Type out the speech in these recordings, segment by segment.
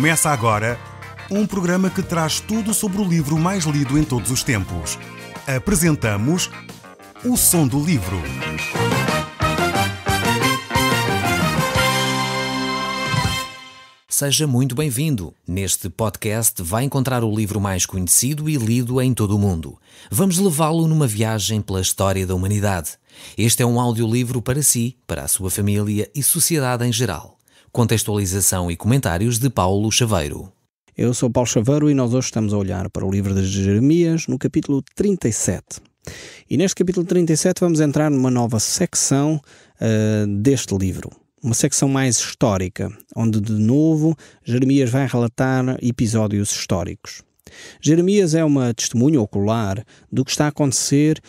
Começa agora um programa que traz tudo sobre o livro mais lido em todos os tempos. Apresentamos O Som do Livro. Seja muito bem-vindo. Neste podcast vai encontrar o livro mais conhecido e lido em todo o mundo. Vamos levá-lo numa viagem pela história da humanidade. Este é um audiolivro para si, para a sua família e sociedade em geral. Contextualização e comentários de Paulo Chaveiro. Eu sou Paulo Chaveiro e nós hoje estamos a olhar para o livro de Jeremias no capítulo 37. E neste capítulo 37 vamos entrar numa nova secção deste livro. Uma secção mais histórica, onde de novo Jeremias vai relatar episódios históricos. Jeremias é uma testemunha ocular do que está a acontecer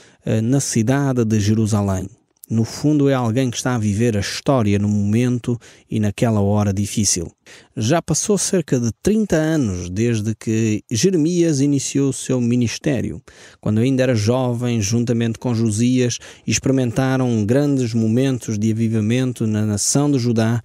na cidade de Jerusalém. No fundo é alguém que está a viver a história no momento e naquela hora difícil. Já passou cerca de 30 anos desde que Jeremias iniciou o seu ministério. Quando ainda era jovem, juntamente com Josias, experimentaram grandes momentos de avivamento na nação de Judá,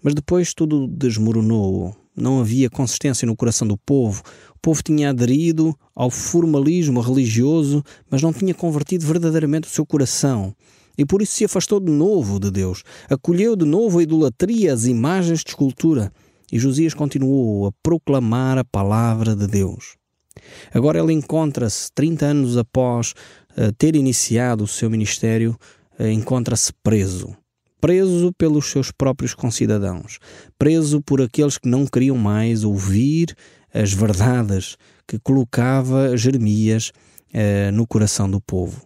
mas depois tudo desmoronou. Não havia consistência no coração do povo. O povo tinha aderido ao formalismo religioso, mas não tinha convertido verdadeiramente o seu coração. E por isso se afastou de novo de Deus. Acolheu de novo a idolatria, as imagens de escultura. E Josias continuou a proclamar a palavra de Deus. Agora ele encontra-se, 30 anos após ter iniciado o seu ministério, encontra-se preso. Preso pelos seus próprios concidadãos. Preso por aqueles que não queriam mais ouvir as verdades que colocava Jeremias no coração do povo.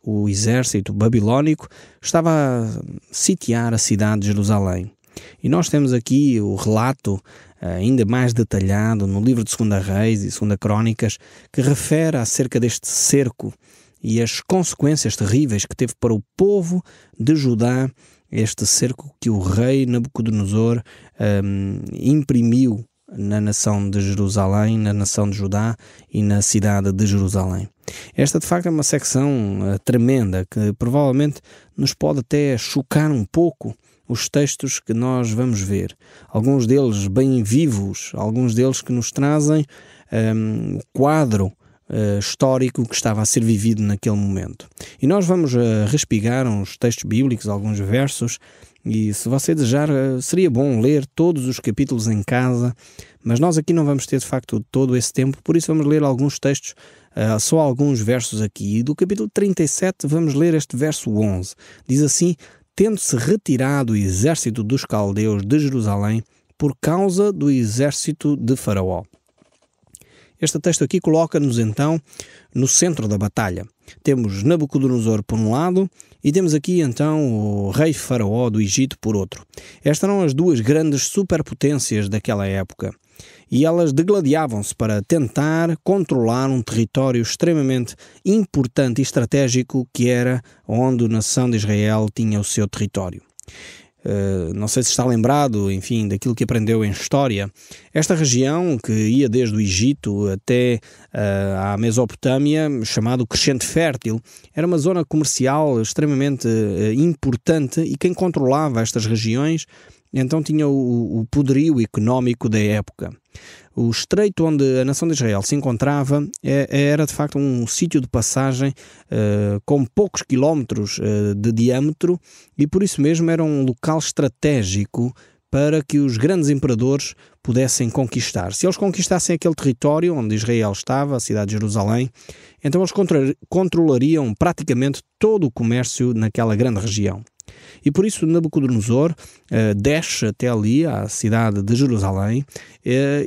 O exército babilônico estava a sitiar a cidade de Jerusalém. E nós temos aqui o relato ainda mais detalhado no livro de 2 Reis e 2 Crônicas, que refere acerca deste cerco e as consequências terríveis que teve para o povo de Judá, este cerco que o rei Nabucodonosor imprimiu na nação de Jerusalém, na nação de Judá e na cidade de Jerusalém. Esta de facto é uma secção tremenda que provavelmente nos pode até chocar um pouco os textos que nós vamos ver. Alguns deles bem vivos, alguns deles que nos trazem o quadro histórico que estava a ser vivido naquele momento. E nós vamos respigar uns textos bíblicos, alguns versos, e se você desejar, seria bom ler todos os capítulos em casa, mas nós aqui não vamos ter de facto todo esse tempo, por isso vamos ler alguns textos, só alguns versos aqui. E do capítulo 37 vamos ler este verso 11. Diz assim: tendo-se retirado o exército dos caldeus de Jerusalém por causa do exército de Faraó. Este texto aqui coloca-nos então no centro da batalha. Temos Nabucodonosor por um lado e temos aqui então o rei Faraó do Egito por outro. Estas eram as duas grandes superpotências daquela época e elas degladiavam-se para tentar controlar um território extremamente importante e estratégico que era onde a nação de Israel tinha o seu território. Não sei se está lembrado, enfim, daquilo que aprendeu em história. Esta região, que ia desde o Egito até à Mesopotâmia, chamado Crescente Fértil, era uma zona comercial extremamente importante e quem controlava estas regiões então tinha o poderio económico da época. O estreito onde a nação de Israel se encontrava era de facto um sítio de passagem com poucos quilómetros de diâmetro e por isso mesmo era um local estratégico para que os grandes imperadores pudessem conquistar. Se eles conquistassem aquele território onde Israel estava, a cidade de Jerusalém, então eles controlariam praticamente todo o comércio naquela grande região. E por isso Nabucodonosor desce até ali, à cidade de Jerusalém,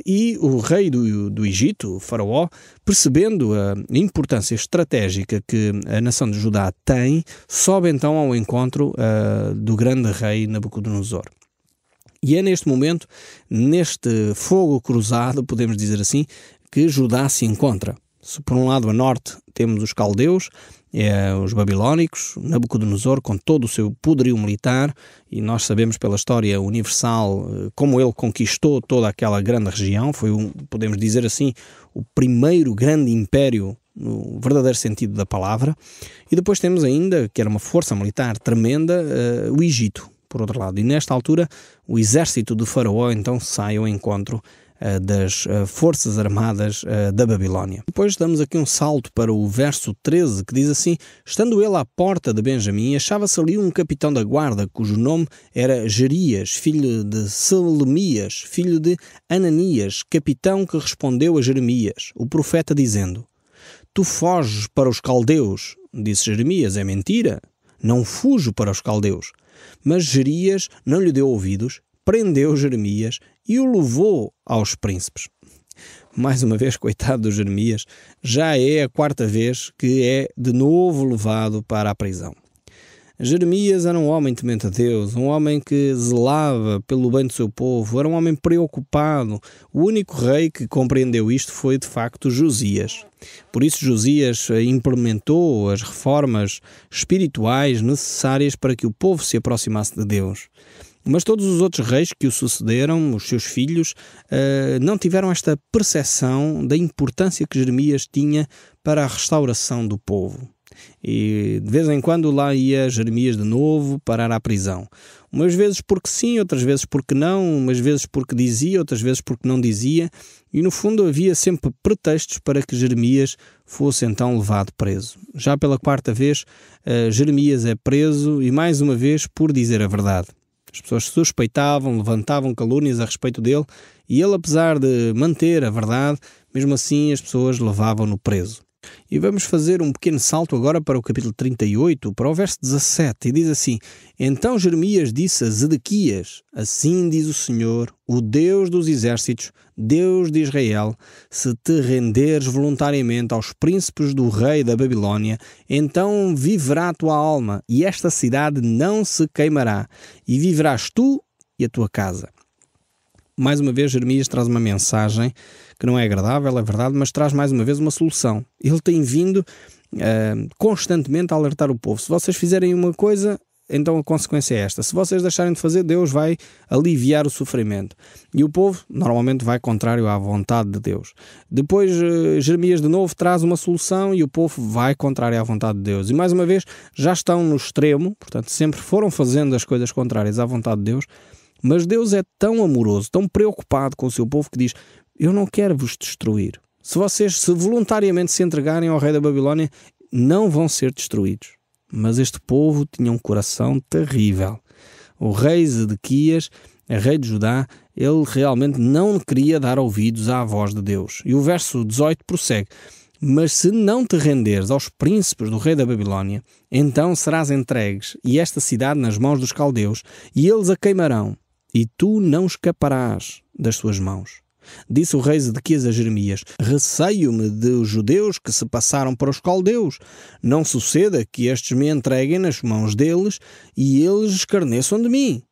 e o rei do Egito, o Faraó, percebendo a importância estratégica que a nação de Judá tem, sobe então ao encontro do grande rei Nabucodonosor. E é neste momento, neste fogo cruzado, podemos dizer assim, que Judá se encontra. Se por um lado a norte temos os caldeus, os babilónicos, Nabucodonosor com todo o seu poderio militar, e nós sabemos pela história universal como ele conquistou toda aquela grande região, foi, podemos dizer assim, o primeiro grande império no verdadeiro sentido da palavra. E depois temos ainda, que era uma força militar tremenda, o Egito, por outro lado. E nesta altura, o exército de Faraó então sai ao encontro das forças armadas da Babilónia. Depois damos aqui um salto para o verso 13, que diz assim: estando ele à porta de Benjamim, achava-se ali um capitão da guarda, cujo nome era Jerias, filho de Selemias, filho de Ananias, capitão que respondeu a Jeremias, o profeta, dizendo: tu foges para os caldeus. Disse Jeremias: é mentira, não fujo para os caldeus. Mas Jerias não lhe deu ouvidos, prendeu Jeremias e o levou aos príncipes. Mais uma vez, coitado do Jeremias, já é a 4ª vez que é de novo levado para a prisão. Jeremias era um homem temente a Deus, um homem que zelava pelo bem do seu povo, era um homem preocupado. O único rei que compreendeu isto foi, de facto, Josias. Por isso, Josias implementou as reformas espirituais necessárias para que o povo se aproximasse de Deus. Mas todos os outros reis que o sucederam, os seus filhos, não tiveram esta percepção da importância que Jeremias tinha para a restauração do povo. E de vez em quando lá ia Jeremias de novo parar à prisão. Umas vezes porque sim, outras vezes porque não, umas vezes porque dizia, outras vezes porque não dizia. E no fundo havia sempre pretextos para que Jeremias fosse então levado preso. Já pela 4ª vez, Jeremias é preso e mais uma vez por dizer a verdade. As pessoas suspeitavam, levantavam calúnias a respeito dele e ele, apesar de manter a verdade, mesmo assim as pessoas levavam-no preso. E vamos fazer um pequeno salto agora para o capítulo 38, para o verso 17, e diz assim: então Jeremias disse a Zedequias: assim diz o Senhor, o Deus dos exércitos, Deus de Israel, se te renderes voluntariamente aos príncipes do rei da Babilónia, então viverá a tua alma, e esta cidade não se queimará, e viverás tu e a tua casa. Mais uma vez, Jeremias traz uma mensagem que não é agradável, é verdade, mas traz mais uma vez uma solução. Ele tem vindo constantemente a alertar o povo. Se vocês fizerem uma coisa, então a consequência é esta. Se vocês deixarem de fazer, Deus vai aliviar o sofrimento. E o povo normalmente vai contrário à vontade de Deus. Depois, Jeremias de novo traz uma solução e o povo vai contrário à vontade de Deus. E mais uma vez, já estão no extremo, portanto, sempre foram fazendo as coisas contrárias à vontade de Deus. Mas Deus é tão amoroso, tão preocupado com o seu povo que diz: eu não quero vos destruir. Se vocês voluntariamente se entregarem ao rei da Babilónia, não vão ser destruídos. Mas este povo tinha um coração terrível. O rei Zedequias, rei de Judá, ele realmente não queria dar ouvidos à voz de Deus. E o verso 18 prossegue: mas se não te renderes aos príncipes do rei da Babilónia, então serás entregues e esta cidade nas mãos dos caldeus, e eles a queimarão, e tu não escaparás das suas mãos. Disse o rei Zedequias a Jeremias: receio-me dos judeus que se passaram para os caldeus. Não suceda que estes me entreguem nas mãos deles e eles escarneçam de mim.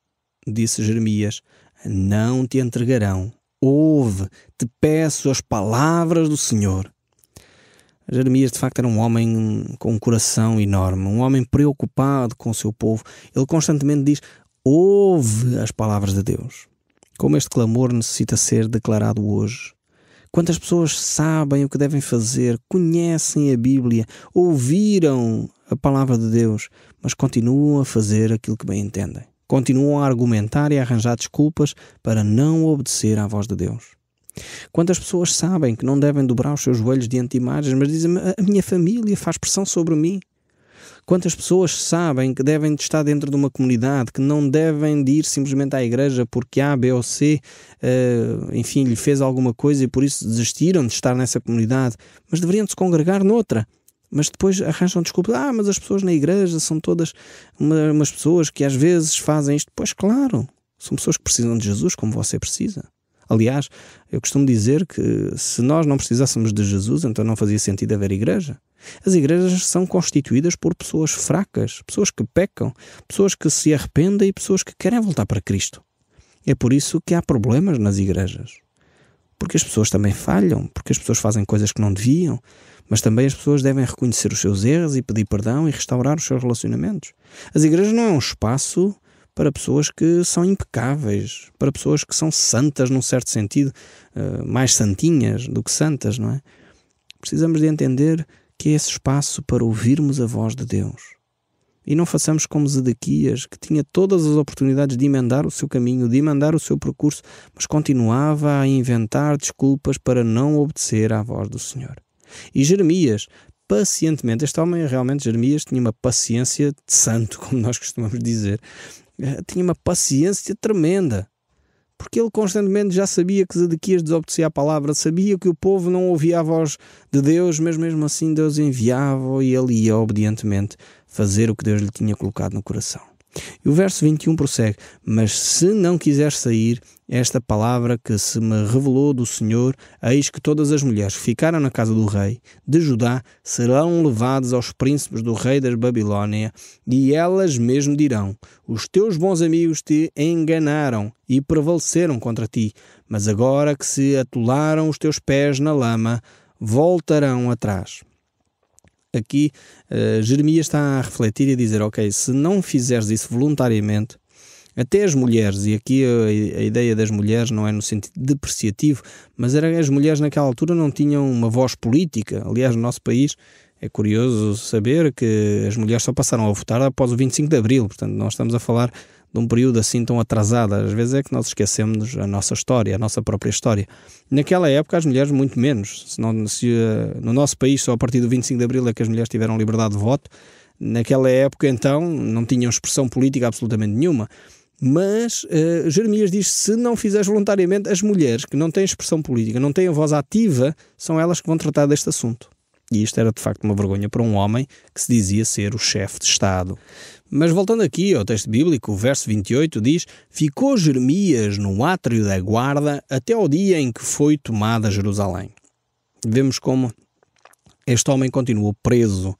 Disse Jeremias: não te entregarão. Ouve, te peço as palavras do Senhor. Jeremias, de facto, era um homem com um coração enorme, um homem preocupado com o seu povo. Ele constantemente diz: ouve as palavras de Deus. Como este clamor necessita ser declarado hoje. Quantas pessoas sabem o que devem fazer, conhecem a Bíblia, ouviram a palavra de Deus, mas continuam a fazer aquilo que bem entendem. Continuam a argumentar e a arranjar desculpas para não obedecer à voz de Deus. Quantas pessoas sabem que não devem dobrar os seus joelhos diante de imagens, mas dizem: a minha família faz pressão sobre mim. Quantas pessoas sabem que devem de estar dentro de uma comunidade, que não devem de ir simplesmente à igreja porque A, B ou C, enfim, lhe fez alguma coisa e por isso desistiram de estar nessa comunidade, mas deveriam de se congregar noutra. Mas depois arranjam desculpas: mas as pessoas na igreja são todas umas pessoas que às vezes fazem isto. Pois claro, são pessoas que precisam de Jesus como você precisa. Aliás, eu costumo dizer que se nós não precisássemos de Jesus, então não fazia sentido haver igreja. As igrejas são constituídas por pessoas fracas, pessoas que pecam, pessoas que se arrependem e pessoas que querem voltar para Cristo. É por isso que há problemas nas igrejas. Porque as pessoas também falham, porque as pessoas fazem coisas que não deviam, mas também as pessoas devem reconhecer os seus erros e pedir perdão e restaurar os seus relacionamentos. As igrejas não é um espaço para pessoas que são impecáveis, para pessoas que são santas num certo sentido, mais santinhas do que santas, não é? Precisamos de entender que é esse espaço para ouvirmos a voz de Deus. E não façamos como Zedequias, que tinha todas as oportunidades de emendar o seu caminho, de emendar o seu percurso, mas continuava a inventar desculpas para não obedecer à voz do Senhor. E Jeremias, pacientemente, este homem realmente, Jeremias, tinha uma paciência de santo, como nós costumamos dizer. Tinha uma paciência tremenda, porque ele constantemente já sabia que Zedequias desobedecia à palavra, sabia que o povo não ouvia a voz de Deus, mas mesmo assim Deus enviava e ele ia obedientemente fazer o que Deus lhe tinha colocado no coração. E o verso 21 prossegue: mas se não quiser sair, esta palavra que se me revelou do Senhor, eis que todas as mulheres que ficaram na casa do rei de Judá serão levadas aos príncipes do rei da Babilónia, e elas mesmo dirão: os teus bons amigos te enganaram e prevaleceram contra ti, mas agora que se atolaram os teus pés na lama, voltarão atrás. Aqui Jeremias está a refletir e a dizer: ok, se não fizeres isso voluntariamente, até as mulheres, e aqui a ideia das mulheres não é no sentido depreciativo, mas as mulheres naquela altura não tinham uma voz política. Aliás, no nosso país é curioso saber que as mulheres só passaram a votar após o 25 de Abril, portanto nós estamos a falar de um período assim tão atrasado. Às vezes é que nós esquecemos a nossa história, a nossa própria história. Naquela época as mulheres muito menos. No nosso país só a partir do 25 de Abril é que as mulheres tiveram liberdade de voto. Naquela época então não tinham expressão política absolutamente nenhuma. Mas Jeremias diz: se não fizeres voluntariamente, as mulheres que não têm expressão política, não têm a voz ativa, são elas que vão tratar deste assunto. E isto era de facto uma vergonha para um homem que se dizia ser o chefe de Estado. Mas voltando aqui ao texto bíblico, o verso 28 diz: ficou Jeremias no átrio da guarda até ao dia em que foi tomada Jerusalém. Vemos como este homem continuou preso,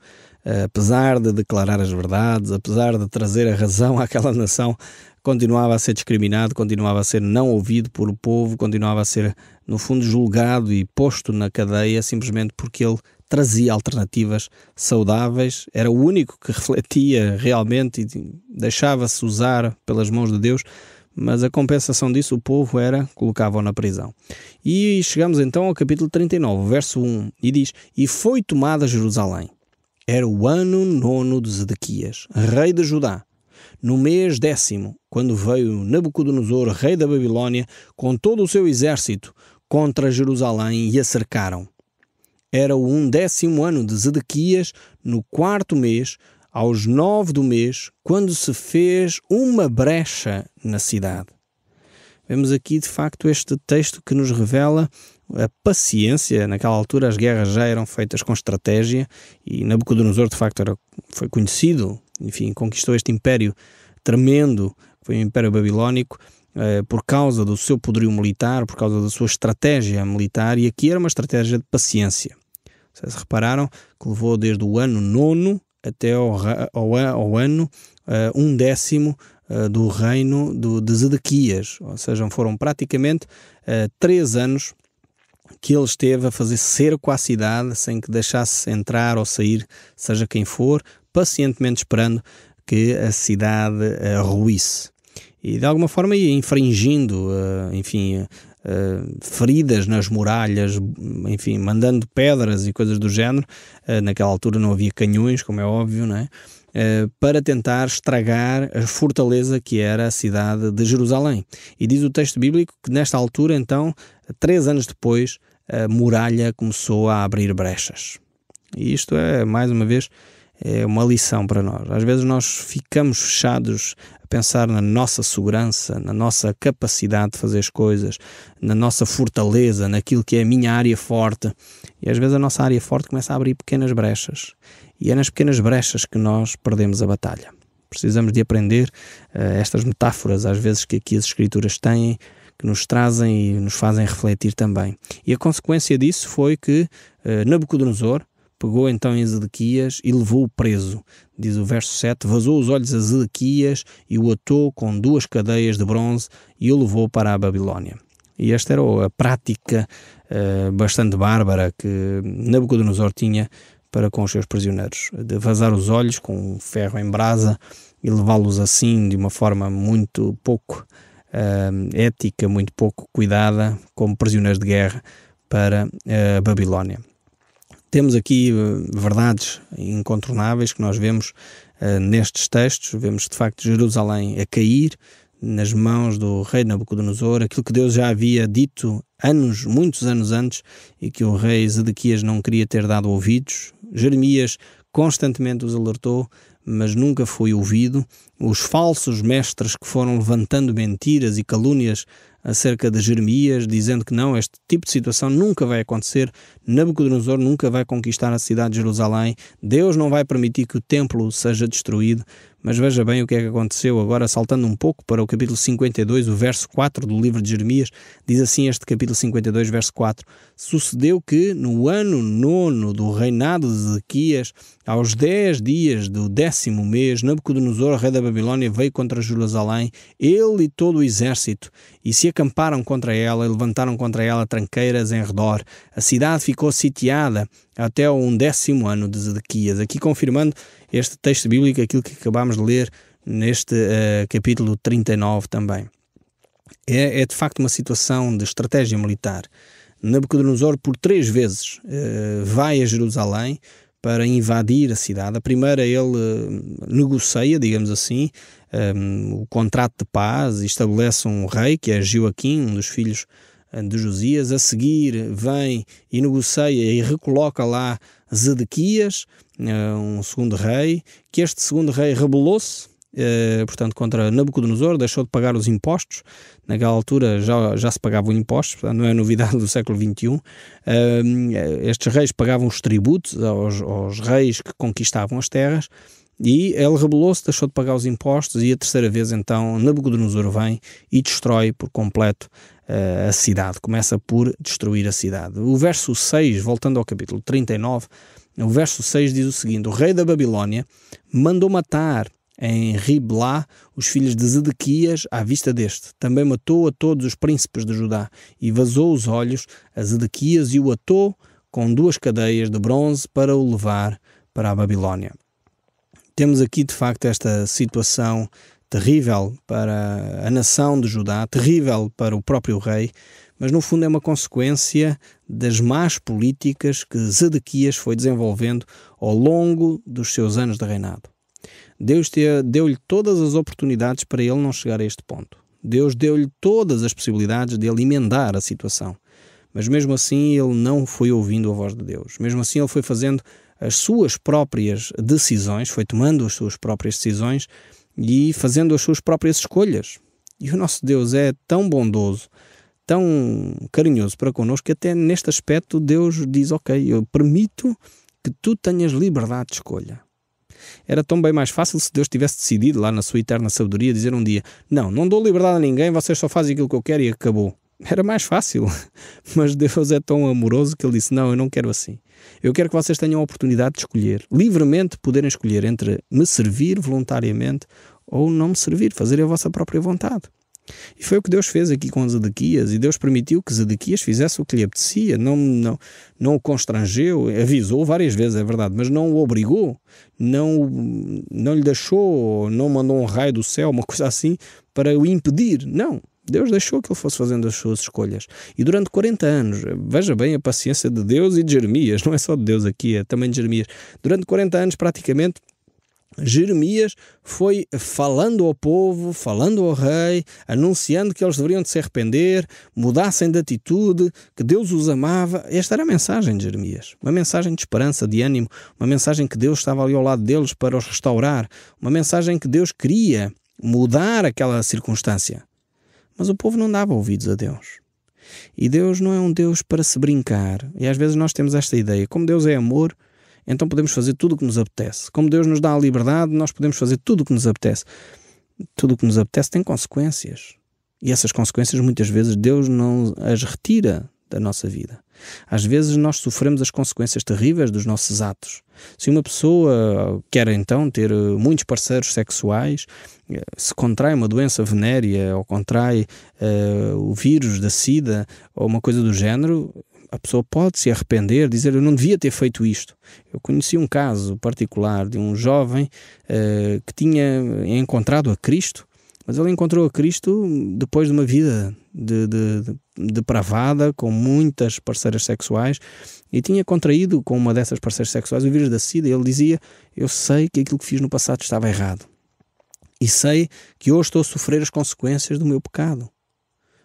apesar de declarar as verdades, apesar de trazer a razão àquela nação, continuava a ser discriminado, continuava a ser não ouvido por o povo, continuava a ser, no fundo, julgado e posto na cadeia simplesmente porque ele trazia alternativas saudáveis, era o único que refletia realmente e deixava-se usar pelas mãos de Deus, mas a compensação disso o povo colocava-o na prisão. E chegamos então ao capítulo 39, verso 1, e diz: e foi tomada Jerusalém. Era o ano 9 de Zedequias, rei de Judá, no mês 10º, quando veio Nabucodonosor, rei da Babilónia, com todo o seu exército contra Jerusalém, e a cercaram. Era o 11º ano de Zedequias, no 4º mês, aos 9 do mês, quando se fez uma brecha na cidade. Vemos aqui, de facto, este texto que nos revela a paciência. Naquela altura as guerras já eram feitas com estratégia e Nabucodonosor, de facto, foi conhecido, enfim, conquistou este império tremendo, que foi o Império Babilónico, por causa do seu poderio militar, por causa da sua estratégia militar, e aqui era uma estratégia de paciência. Vocês repararam que levou desde o ano 9 até ao ano 11º do reino de Zedequias, ou seja, foram praticamente 3 anos que ele esteve a fazer cerco à cidade sem que deixasse entrar ou sair, seja quem for, pacientemente esperando que a cidade ruísse. E de alguma forma ia infringindo, feridas nas muralhas, enfim, mandando pedras e coisas do género. Naquela altura não havia canhões, como é óbvio, não é? Para tentar estragar a fortaleza que era a cidade de Jerusalém. E diz o texto bíblico que nesta altura, então, 3 anos depois, a muralha começou a abrir brechas. E isto é, mais uma vez, é uma lição para nós. Às vezes nós ficamos fechados a pensar na nossa segurança, na nossa capacidade de fazer as coisas, na nossa fortaleza, naquilo que é a minha área forte. E às vezes a nossa área forte começa a abrir pequenas brechas. E é nas pequenas brechas que nós perdemos a batalha. Precisamos de aprender estas metáforas, às vezes, que aqui as Escrituras têm, que nos trazem e nos fazem refletir também. E a consequência disso foi que Nabucodonosor pegou então em Zedequias e levou-o preso. Diz o verso 7, vazou os olhos a Zedequias e o atou com 2 cadeias de bronze e o levou para a Babilónia. E esta era a prática bastante bárbara que Nabucodonosor tinha para com os seus prisioneiros, de vazar os olhos com um ferro em brasa e levá-los assim de uma forma muito pouco ética, muito pouco cuidada, como prisioneiros de guerra para a Babilónia. Temos aqui verdades incontornáveis que nós vemos nestes textos. Vemos de facto Jerusalém a cair nas mãos do rei Nabucodonosor, aquilo que Deus já havia dito muitos anos antes, e que o rei Zedequias não queria ter dado ouvidos. Jeremias constantemente os alertou, mas nunca foi ouvido. Os falsos mestres que foram levantando mentiras e calúnias acerca de Jeremias, dizendo que não, este tipo de situação nunca vai acontecer, Nabucodonosor nunca vai conquistar a cidade de Jerusalém, Deus não vai permitir que o templo seja destruído. Mas veja bem o que é que aconteceu agora, saltando um pouco para o capítulo 52, o verso 4 do livro de Jeremias. Diz assim este capítulo 52, verso 4: Sucedeu que, no ano 9 do reinado de Zedequias, aos 10 dias do 10º mês, Nabucodonosor, rei da Babilónia, veio contra Jerusalém, ele e todo o exército, e se acamparam contra ela, e levantaram contra ela tranqueiras em redor. A cidade ficou sitiada até o 11º ano de Zedequias. Aqui confirmando este texto bíblico, aquilo que acabámos de ler neste capítulo 39 também. É de facto uma situação de estratégia militar. Nabucodonosor por 3 vezes vai a Jerusalém para invadir a cidade. A primeira ele negocia, digamos assim, o contrato de paz e estabelece um rei, que é Joaquim, um dos filhos de Josias. A seguir vem e negocia e recoloca lá Zedequias, um segundo rei, que este segundo rei rebelou-se, portanto, contra Nabucodonosor, deixou de pagar os impostos. Naquela altura já se pagavam impostos, portanto, não é novidade do século XXI. Estes reis pagavam os tributos aos reis que conquistavam as terras, e ele rebelou-se, deixou de pagar os impostos, e a terceira vez então Nabucodonosor vem e destrói por completo a cidade, começa por destruir a cidade. O verso 6, voltando ao capítulo 39, o verso 6 diz o seguinte: O rei da Babilónia mandou matar em Riblá os filhos de Zedequias à vista deste. Também matou a todos os príncipes de Judá e vazou os olhos a Zedequias e o atou com 2 cadeias de bronze para o levar para a Babilónia. Temos aqui de facto esta situação terrível para a nação de Judá, terrível para o próprio rei, mas no fundo é uma consequência das más políticas que Zedequias foi desenvolvendo ao longo dos seus anos de reinado. Deus deu-lhe todas as oportunidades para ele não chegar a este ponto. Deus deu-lhe todas as possibilidades de ele emendar a situação. Mas mesmo assim ele não foi ouvindo a voz de Deus. Mesmo assim ele foi fazendo as suas próprias decisões, foi tomando as suas próprias decisões e fazendo as suas próprias escolhas. E o nosso Deus é tão bondoso, tão carinhoso para connosco, que até neste aspecto Deus diz: ok, eu permito que tu tenhas liberdade de escolha. Era tão bem mais fácil se Deus tivesse decidido lá na sua eterna sabedoria dizer um dia: não dou liberdade a ninguém, vocês só fazem aquilo que eu quero e acabou. Era mais fácil, mas Deus é tão amoroso que ele disse: não, eu não quero assim. Eu quero que vocês tenham a oportunidade de escolher, livremente poderem escolher entre me servir voluntariamente ou não me servir, fazer a vossa própria vontade. E foi o que Deus fez aqui com Zedequias, e Deus permitiu que Zedequias fizesse o que lhe apetecia, não o constrangeu, avisou várias vezes, é verdade, mas não o obrigou, não lhe deixou, não mandou um raio do céu, uma coisa assim, para o impedir. Não, Deus deixou que ele fosse fazendo as suas escolhas. E durante 40 anos, veja bem a paciência de Deus e de Jeremias, não é só de Deus aqui, é também de Jeremias. Durante 40 anos, praticamente, Jeremias foi falando ao povo, falando ao rei, anunciando que eles deveriam de se arrepender, mudassem de atitude, que Deus os amava. Esta era a mensagem de Jeremias, uma mensagem de esperança, de ânimo, uma mensagem que Deus estava ali ao lado deles para os restaurar, uma mensagem que Deus queria mudar aquela circunstância. Mas o povo não dava ouvidos a Deus. E Deus não é um Deus para se brincar. E às vezes nós temos esta ideia: como Deus é amor, então podemos fazer tudo o que nos apetece. Como Deus nos dá a liberdade, nós podemos fazer tudo o que nos apetece. Tudo o que nos apetece tem consequências. E essas consequências, muitas vezes, Deus não as retira da nossa vida. Às vezes nós sofremos as consequências terríveis dos nossos atos. Se uma pessoa quer então ter muitos parceiros sexuais, se contrai uma doença venérea ou contrai o vírus da SIDA ou uma coisa do género, a pessoa pode se arrepender, dizer: eu não devia ter feito isto. Eu conheci um caso particular de um jovem que tinha encontrado a Cristo, mas ele encontrou a Cristo depois de uma vida de depravada, com muitas parceiras sexuais, e tinha contraído com uma dessas parceiras sexuais o vírus da SIDA. Ele dizia: eu sei que aquilo que fiz no passado estava errado, e sei que hoje estou a sofrer as consequências do meu pecado.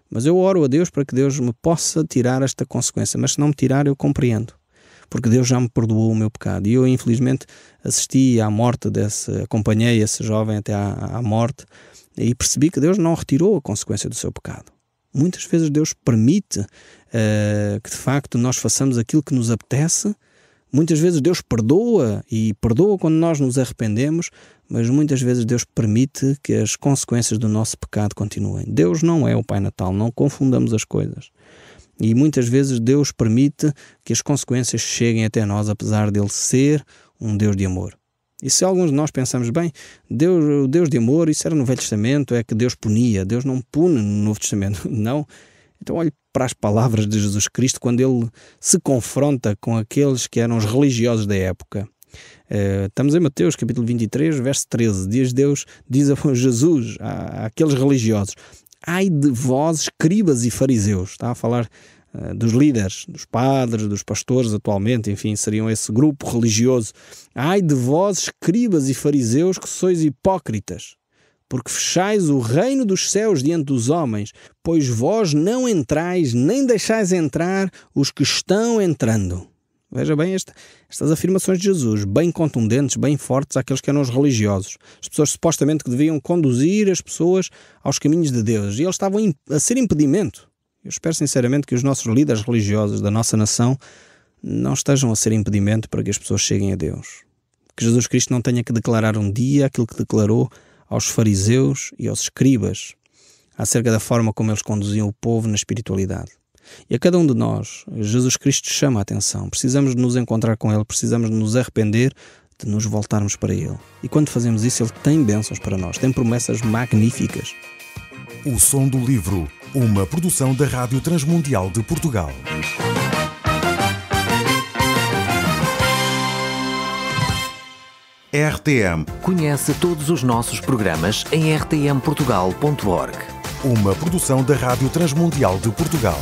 Mas eu oro a Deus para que Deus me possa tirar esta consequência, mas se não me tirar, eu compreendo, porque Deus já me perdoou o meu pecado. E eu, infelizmente, assisti à morte acompanhei esse jovem até à morte, e percebi que Deus não retirou a consequência do seu pecado. Muitas vezes Deus permite que de facto nós façamos aquilo que nos apetece. Muitas vezes Deus perdoa, e perdoa quando nós nos arrependemos, mas muitas vezes Deus permite que as consequências do nosso pecado continuem. Deus não é o Pai Natal, não confundamos as coisas. E muitas vezes Deus permite que as consequências cheguem até nós, apesar dele ser um Deus de amor. E se alguns de nós pensamos, bem, o Deus de amor, isso era no Velho Testamento, é que Deus punia. Deus não pune no Novo Testamento, não. Então olhe para as palavras de Jesus Cristo quando ele se confronta com aqueles que eram os religiosos da época. Estamos em Mateus capítulo 23, verso 13. Diz a Jesus àqueles religiosos: ai de vós, escribas e fariseus. Está a falar dos líderes, dos padres, dos pastores atualmente, enfim, seriam esse grupo religioso. Ai de vós, escribas e fariseus, que sois hipócritas, porque fechais o reino dos céus diante dos homens, pois vós não entrais, nem deixais entrar os que estão entrando. Veja bem estas afirmações de Jesus, bem contundentes, bem fortes àqueles que eram os religiosos. As pessoas supostamente que deviam conduzir as pessoas aos caminhos de Deus, e eles estavam a ser impedimento. Eu espero sinceramente que os nossos líderes religiosos da nossa nação não estejam a ser impedimento para que as pessoas cheguem a Deus. Que Jesus Cristo não tenha que declarar um dia aquilo que declarou aos fariseus e aos escribas acerca da forma como eles conduziam o povo na espiritualidade. E a cada um de nós, Jesus Cristo chama a atenção. Precisamos de nos encontrar com Ele, precisamos de nos arrepender, de nos voltarmos para Ele. E quando fazemos isso, Ele tem bênçãos para nós, tem promessas magníficas. O Som do Livro, uma produção da Rádio Transmundial de Portugal. RTM. Conhece todos os nossos programas em rtmportugal.org. Uma produção da Rádio Transmundial de Portugal.